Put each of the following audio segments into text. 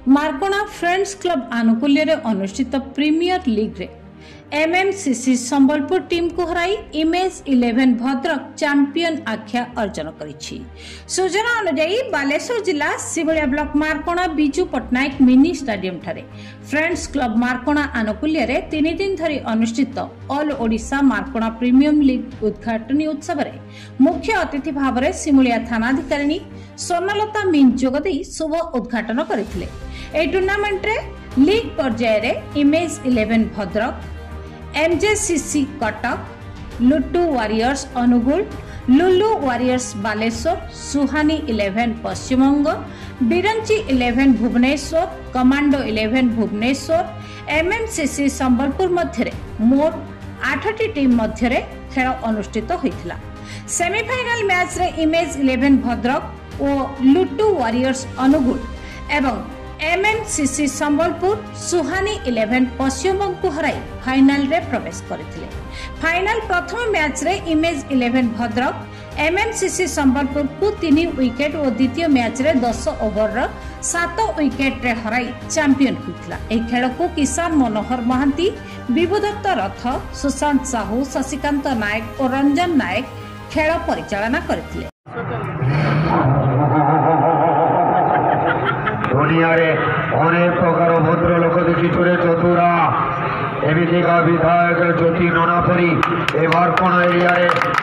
मार्कोणा friends club आनुकूल्य अनुष्ठित premiere league रे एमएमसीसी Sambalpur team को हराई इमेज 11 भद्रक चैंपियन आख्या अर्जन करिछि। सूचना अनुसार बालेश्वर जिला सिवलिया block Markona Biju Patnaik mini stadium ठारे फ्रेंड्स क्लब मार्कोणा आनुकूल्य रे 3 दिन धरी अनुष्ठित all Odisha Markona premium league उद्घाटनी उत्सव रे मुख्य अतिथि भाव में सिमुलिया थानाधिकारी स्वर्णलता मीन जोगदे शुभ उद्घाटन करथिले। ए टूर्नामेंट रे लीग पर्याय रे इमेज 11 भद्रक, एमजेसीसी कटक, लुट्टू वारियर्स अनुगुल, लुलु वारियर्स बालेश्वर, सुहानी 11 पश्चिमबंग, बिरंची 11 भुवनेश्वर, कमांडो 11 भुवनेश्वर, एमएमसीसी संबलपुर मध्य मोट 8 टीम मध्य खेल अनुष्ठित होइथिला। सेमीफाइनल मैच रे इमेज 11 भद्रक और लुट्टू वारियर्स अनुगुल एवं एमएमसीसी संबलपुर सुहानी 11 पश्चिमबंग को हराई फाइनल रे प्रवेश करथिले। फाइनल प्रथम मैच रे इमेज 11 भद्रक एमएमसीसी संबलपुर को 3 विकेट और द्वितीय मैच रे 10 ओवर 7 विकेट रे हराई चैंपियन होइथिला। ए खेल को किसान मनोहर महांती, विभुदत्त रथ, सुशांत साहू, शशिकांत नायक और रंजन नायक खेल परिचालना करथिले। दुनिया रे अनेक प्रकार भद्र लोक देखी चतुरा एमिका विधायक ज्योति ननापरी ए मार्कोणा एरिया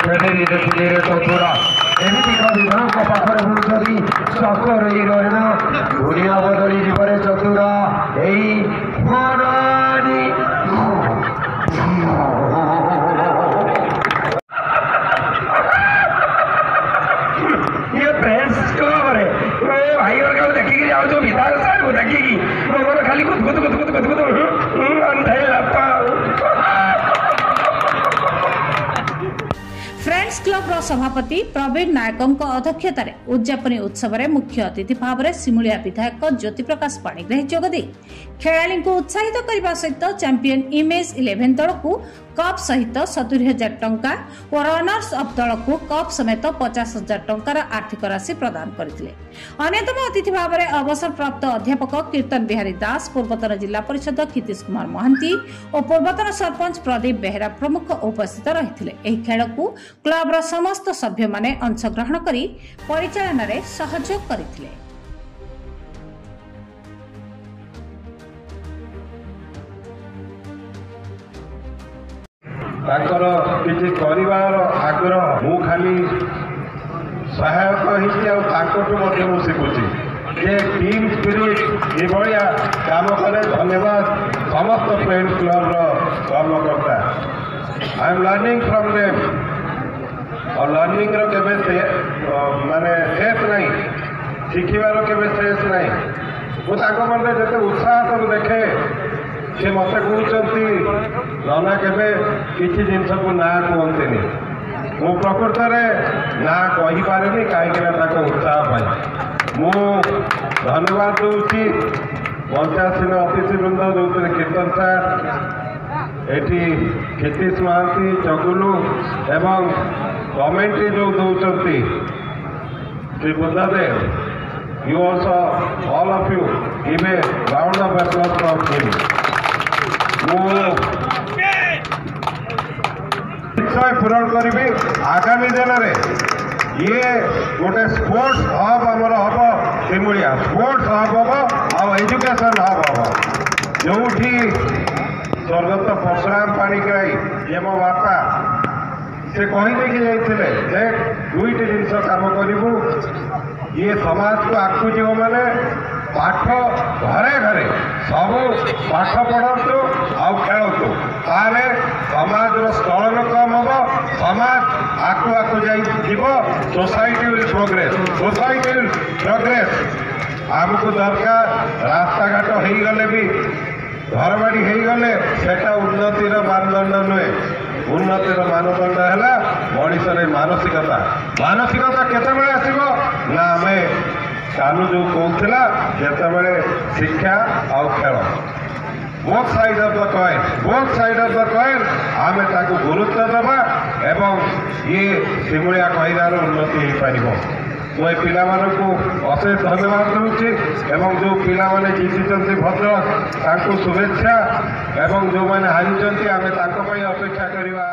खेली देखिले चतुरा एमिका विधायक पाखरे बुझी सकर रहा दुनिया बदली जीवरे चतुरा खाली फ्रेंड्स क्लब रो सभापति प्रवीण नायक अध्यक्षतार उद्यापनी उत्सव में मुख्य अतिथि भाव में सिमुलिया विधायक ज्योति प्रकाश पाणिग्राही जोगदे खेलाड़ी को उत्साहित करने सहित चैंपियन इमेज 11 दल को कप सहित 70,000 टंका और रनर्स अप दल को कप समेत 50,000 टंकार आर्थिक राशि प्रदान करथिले। अन्यतम अतिथि भाव में अवसर प्राप्त अध्यापक कीर्तन बिहारी दास, पूर्वतन जिला परिषद क्षितिश कुमार महांती और पूर्वतन सरपंच प्रदीप बेहरा प्रमुख उपस्थित रहिथिले। एही खेल को क्लब रो समस्त सभ्य माने अंशग्रहण करी परिचालन रे सहयोग करथिले। ताकर किसी परिवार आग्रह मु खाली सहायक हो शिखुची जे टीम स्पिरिट ये काम कले। धन्यवाद समस्त फ्रेंड्स क्लब कर्मकर्ता। I am learning from them और लर्निंग रो केबे माने शेष नहीं, शिखिबार केबे शेष नहीं। मुझे मन जिते उत्साह सब देखे से मत कहते नना केबे किसी जिनस को ना कहते मु प्रकृत ना कहीपरि कहीं उत्साह पाई मु धन्यवाद दूसरी पंचायत अतिथिवृंद जो कीर्तन सार एटी क्षितिश महांती चगुलू एवं कमेंट्री जो दौरान Shri Buddhadev you also all of you give a round of applause for him. निश्चय पूरण करी आगामी दिन में ये गोटे स्पोर्ट्स हब आमर हम सिमुलिया स्पोर्ट्स हब हम आ एजुकेशन हब हम जो स्वर्गत परशुराम पाणिग्राही ये मो बापा से कहीदेक जाते दुईट जिनस कम करूँ ये समाज को आगू जीव माने पाठ घरे घरे सब पाठ पढ़तु आउ खेलतु ताले समाज स्खलन कम हम समाज आकु आकु जीव society will progress. Society will progress आमको दरकार रास्ता घाट हो गले भी घर बाड़ी हो गले सेटा उन्नतिर मानदंड नुहे। उन्नतिर मानदंड है मनीषर मानसिकता। मानसिकता केतबेले आसिबो ना आमे कालू जो कहला जिते शिक्षा आउ खेल both side of the coin आम गुरुत्व देवा एवं ये सिमुलिया कहीदार उन्नति हो पार। ମୁଁ ଏ ପିଲାମାନଙ୍କୁ ଅଶେଷ ଧନ୍ୟବାଦ ଦେଉଛି ଏବଂ ଯେଉଁ ପିଲାମାନେ ଜିତିଛନ୍ତି ଭଦ୍ରକ ତାଙ୍କୁ ଶୁଭେଚ୍ଛା ଏବଂ ଯେଉଁମାନେ ହାରିଛନ୍ତି ଆମେ ତାଙ୍କ ପାଇଁ ଅପେକ୍ଷା କରିବା।